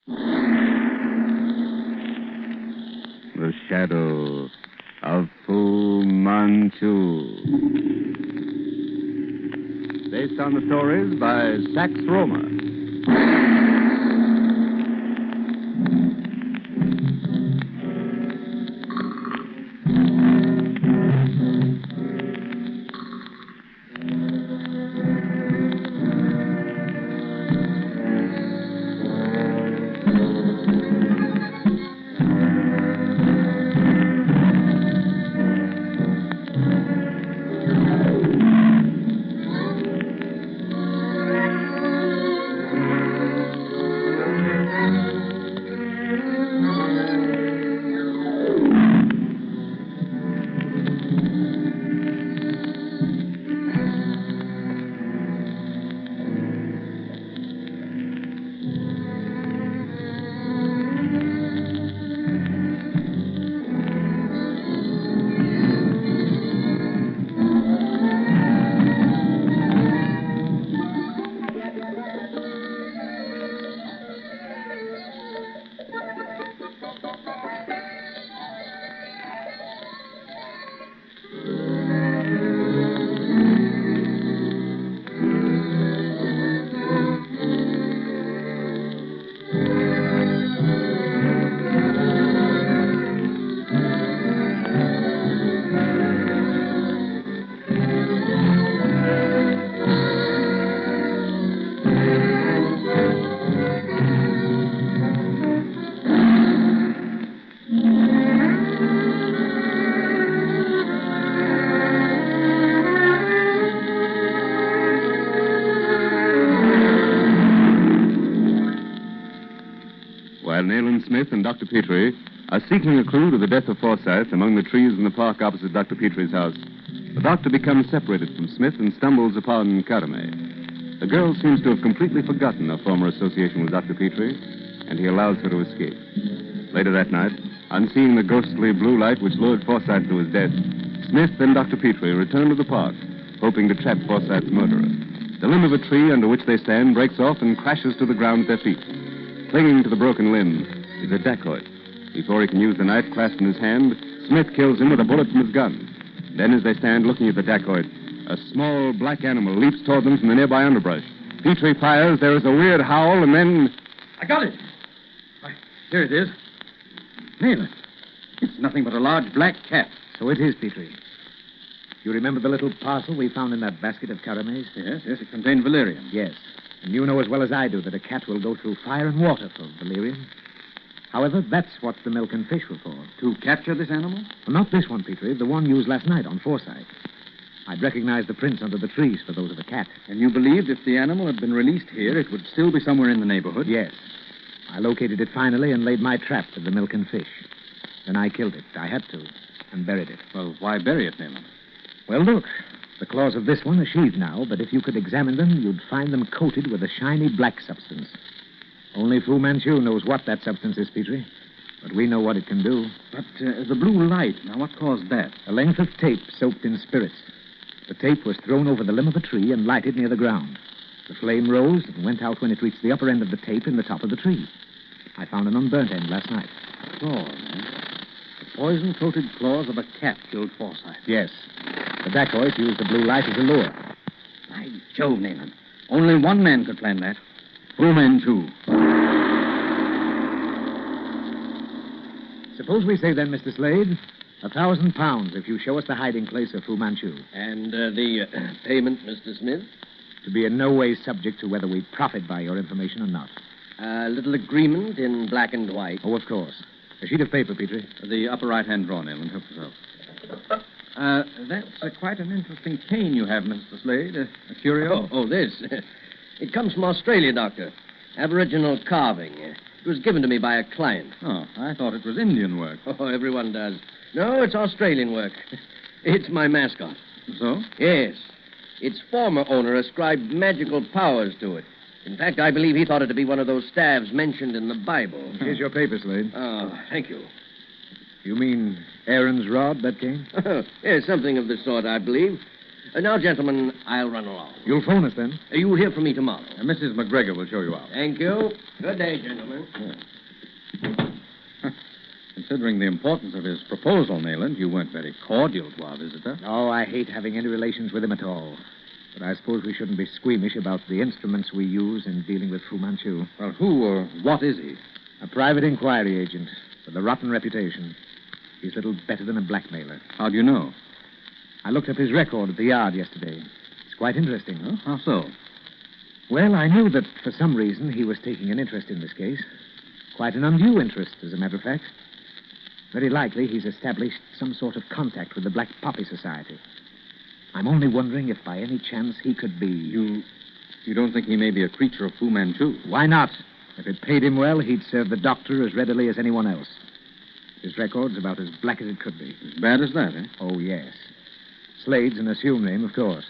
The Shadow of Fu Manchu. Based on the stories by Sax Roma. While Nayland Smith and Dr. Petrie are seeking a clue to the death of Forsyth among the trees in the park opposite Dr. Petrie's house, the doctor becomes separated from Smith and stumbles upon Karame. The girl seems to have completely forgotten her former association with Dr. Petrie, and he allows her to escape. Later that night, on seeing the ghostly blue light which lured Forsyth to his death, Smith and Dr. Petrie return to the park, hoping to trap Forsyth's murderer. The limb of a tree under which they stand breaks off and crashes to the ground at their feet. Clinging to the broken limb is a dacoit. Before he can use the knife clasped in his hand, Smith kills him with a bullet from his gun. Then, as they stand looking at the dacoit, a small black animal leaps toward them from the nearby underbrush. Petrie fires, there is a weird howl, and then... I got it. Why, here it is. Nayland. It's nothing but a large black cat. So it is, Petrie. You remember the little parcel we found in that basket of Karame's? Yes, it contained valerian. Yes. And you know as well as I do that a cat will go through fire and water for valerian. However, that's what the milk and fish were for. To capture this animal? Well, not this one, Petrie. The one used last night on Forsyth. I'd recognize the prints under the trees for those of a cat. And you believed if the animal had been released here, it would still be somewhere in the neighborhood? Yes. I located it finally and laid my trap for the milk and fish. Then I killed it. I had to. And buried it. Well, why bury it, Nayland? Well, look. The claws of this one are sheathed now, but if you could examine them, you'd find them coated with a shiny black substance. Only Fu Manchu knows what that substance is, Petrie. But we know what it can do. But the blue light, now what caused that? A length of tape soaked in spirits. The tape was thrown over the limb of a tree and lighted near the ground. The flame rose and went out when it reached the upper end of the tape in the top of the tree. I found an unburnt end last night. Claws, eh? The poison-coated claws of a cat killed Forsyth. Yes. The dacoit used the blue light as a lure. By Jove, Nayland. Only one man could plan that. Fu Manchu. Suppose we say then, Mr. Slade, £1,000 if you show us the hiding place of Fu Manchu. And the payment, Mr. Smith? To be in no way subject to whether we profit by your information or not. A little agreement in black and white. Oh, of course. A sheet of paper, Petrie. The upper right-hand drawer, Nayland. Help yourself. That's quite an interesting cane you have, Mr. Slade. A curio? Oh, this. It comes from Australia, Doctor. Aboriginal carving. It was given to me by a client. Oh, I thought it was Indian work. Oh, everyone does. No, it's Australian work. It's my mascot. So? Yes. Its former owner ascribed magical powers to it. In fact, I believe he thought it to be one of those staves mentioned in the Bible. Here's your paper, Slade. Oh, thank you. You mean Aaron's rod, that cane? Yes, something of the sort, I believe. Now, gentlemen, I'll run along. You'll phone us then? You'll hear from me tomorrow. Mrs. McGregor will show you out. Thank you. Good day, gentlemen. Considering the importance of his proposal, Nayland, you weren't very cordial to our visitor. Oh, I hate having any relations with him at all. But I suppose we shouldn't be squeamish about the instruments we use in dealing with Fu Manchu. Well, who or what is he? A private inquiry agent with a rotten reputation. He's little better than a blackmailer. How do you know? I looked up his record at the yard yesterday. It's quite interesting. Huh? How so? Well, I knew that for some reason he was taking an interest in this case. Quite an undue interest, as a matter of fact. Very likely he's established some sort of contact with the Black Poppy Society. I'm only wondering if by any chance he could be... You don't think he may be a creature of Fu Manchu? Why not? If it paid him well, he'd serve the doctor as readily as anyone else. His record's about as black as it could be. As bad as that, eh? Oh, yes. Slade's an assumed name, of course.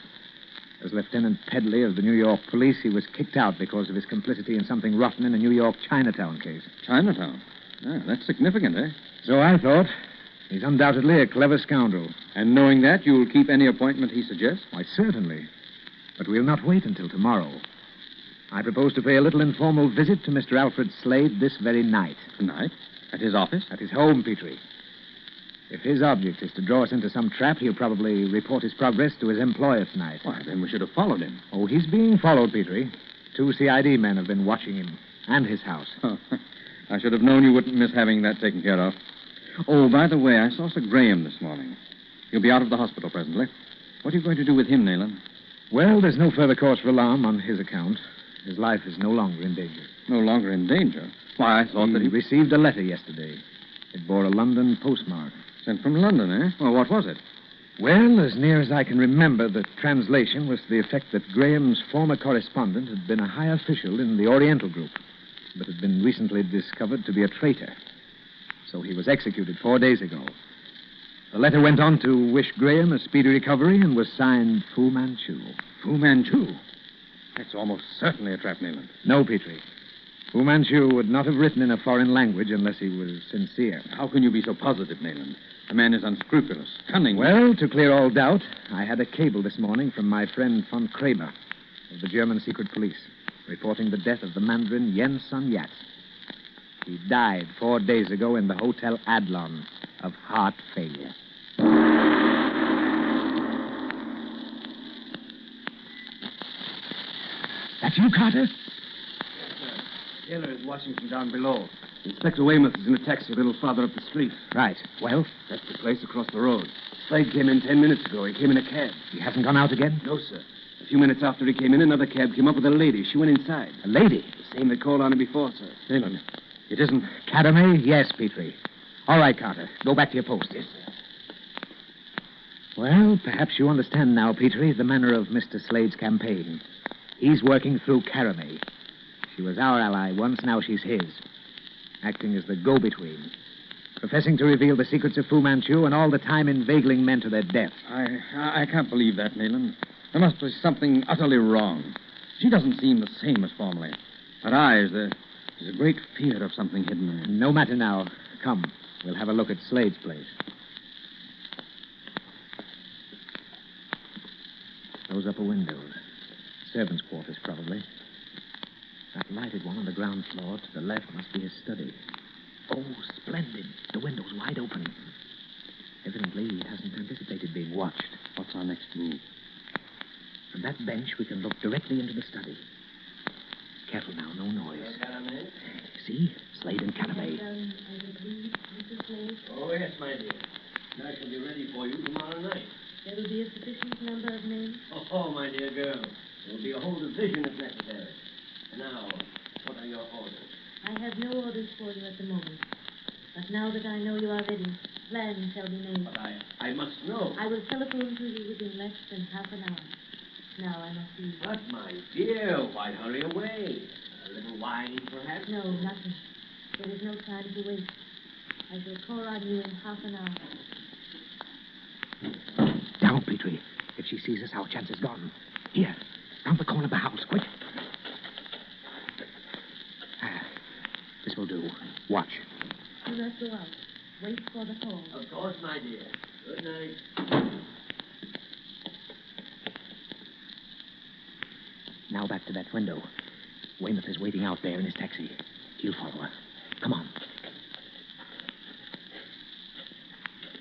As Lieutenant Pedley of the New York police, he was kicked out because of his complicity in something rotten in a New York Chinatown case. Chinatown? Ah, that's significant, eh? So I thought. He's undoubtedly a clever scoundrel. And knowing that, you'll keep any appointment he suggests? Why, certainly. But we'll not wait until tomorrow. I propose to pay a little informal visit to Mr. Alfred Slade this very night. Tonight? At his office? At his home, Petrie. If his object is to draw us into some trap, he'll probably report his progress to his employer tonight. Why, then we should have followed him. Oh, he's being followed, Petrie. 2 CID men have been watching him and his house. I should have known you wouldn't miss having that taken care of. Oh, by the way, I saw Sir Graham this morning. He'll be out of the hospital presently. What are you going to do with him, Nayland? Well, there's no further cause for alarm on his account. His life is no longer in danger. No longer in danger? Why, I thought that he... received a letter yesterday. It bore a London postmark. Sent from London, eh? Well, what was it? Well, as near as I can remember, the translation was to the effect that Graham's former correspondent had been a high official in the Oriental Group, but had been recently discovered to be a traitor. So he was executed 4 days ago. The letter went on to wish Graham a speedy recovery and was signed Fu Manchu. Fu Manchu? That's almost certainly a trap, Nayland. No, Petrie. Fu Manchu would not have written in a foreign language unless he was sincere. How can you be so positive, Nayland? The man is unscrupulous, cunning. Well, to clear all doubt, I had a cable this morning from my friend von Kramer of the German secret police, reporting the death of the Mandarin Yen Sun Yat. He died 4 days ago in the Hotel Adlon of heart failure. That's you, Carter? Taylor is watching from down below. Inspector Weymouth is in a taxi a little farther up the street. Right. Well? That's the place across the road. Slade came in 10 minutes ago. He came in a cab. He hasn't gone out again? No, sir. A few minutes after he came in, another cab came up with a lady. She went inside. A lady? The same that called on her before, sir. Nayland, it isn't... Academy? Yes, Petrie. All right, Carter. Go back to your post. Yes, sir. Well, perhaps you understand now, Petrie, the manner of Mr. Slade's campaign. He's working through Caramay. She was our ally once, now she's his. Acting as the go-between. Professing to reveal the secrets of Fu Manchu and all the time inveigling men to their death. I can't believe that, Nayland. There must be something utterly wrong. She doesn't seem the same as formerly. Her eyes, there's a great fear of something hidden there. No matter now. Come, we'll have a look at Slade's place. Those upper windows. Servants' quarters, probably. That lighted one on the ground floor to the left must be his study. Oh, splendid. The window's wide open. Evidently, he hasn't anticipated being watched. What's our next move? From that bench, we can look directly into the study. Careful now, no noise. See? Slade and Caramay. Oh, yes, my dear. I shall be ready for you tomorrow night. There will be a sufficient number of men. Oh, my dear girl. There will be a whole division if necessary. Now, what are your orders? I have no orders for you at the moment. But now that I know you are ready, plans shall be made. But I must know. I will telephone to you within less than half an hour. Now I must leave. But, my dear, why hurry away? A little wine, perhaps? No, nothing. There is no time to waste. I shall call on you in half an hour. Down, Petrie. If she sees us, our chance is gone. Here, round the corner of the house, quick. This will do. Watch. Do not go out. Wait for the call. Of course, my dear. Good night. Now back to that window. Weymouth is waiting out there in his taxi. He'll follow her. Come on.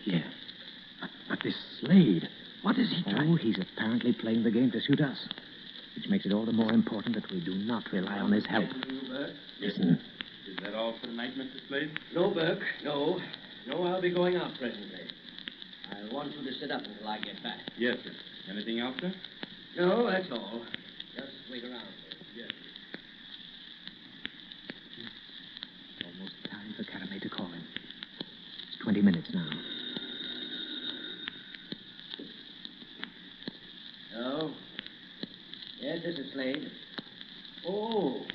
Yeah. But this Slade, what is he trying? Oh, he's apparently playing the game to suit us. Which makes it all the more important that we do not rely on his help. Listen. Is that all for tonight, Mr. Slade? No, Burke, no. No, I'll be going out presently. I want you to sit up until I get back. Yes, sir. Anything else, sir? No, that's all. Just wait around. Yes. Almost time for Caramay to call him. It's 20 minutes now. Oh? Yes, this is Slade. Oh,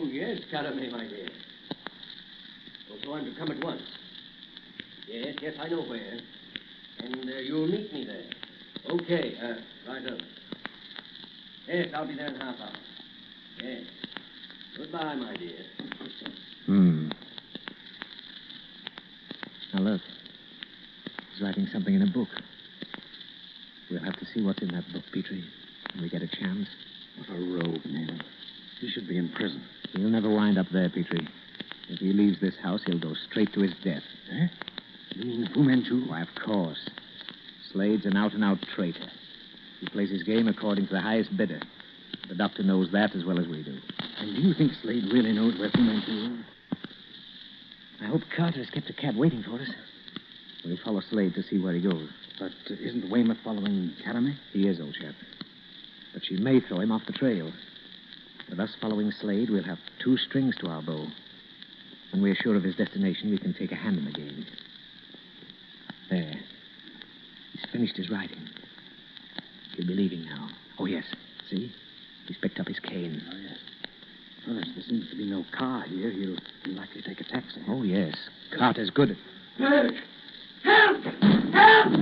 yes, Caramay, my dear. Oh, so I'm to come at once. Yes, I know where. And you'll meet me there. Okay, right up. Yes, I'll be there in half hour. Yes. Goodbye, my dear. Now, look. He's writing something in a book. We'll have to see what's in that book, Petrie, when we get a chance. What a rogue, Neiman. He should be in prison. He'll never wind up there, Petrie. If he leaves this house, he'll go straight to his death. Eh? You mean Fu Manchu? Why, of course. Slade's an out-and-out traitor. He plays his game according to the highest bidder. The doctor knows that as well as we do. And do you think Slade really knows where Fu Manchu is? I hope Carter has kept a cab waiting for us. We'll follow Slade to see where he goes. But isn't Weymouth following Caramay? He is, old chap. But she may throw him off the trail. With us following Slade, we'll have two strings to our bow. When we're sure of his destination, we can take a hand in the game. There. He's finished his writing. He'll be leaving now. Oh, yes. See? He's picked up his cane. Oh, yes. Well, as there seems to be no car here, he'll likely take a taxi. Oh, yes. Carter's good. Burke! Help! Help!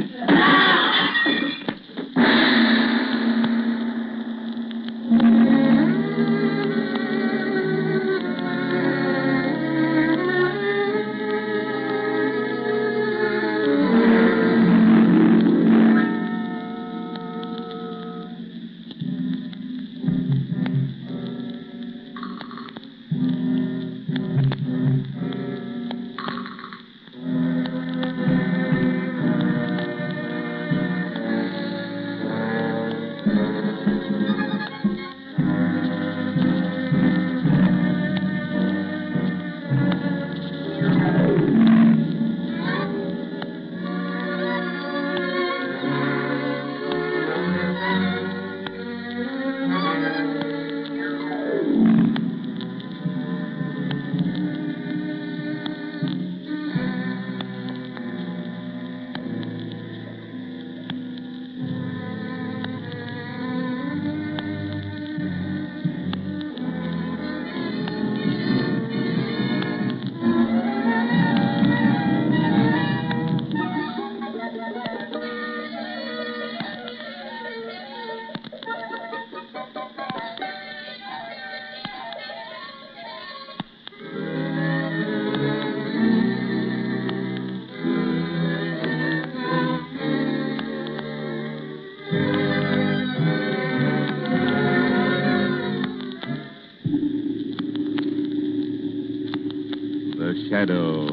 The shadow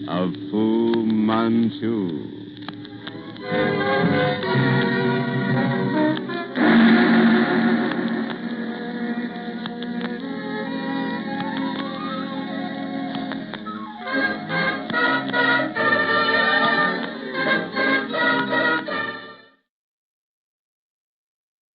of Fu Manchu.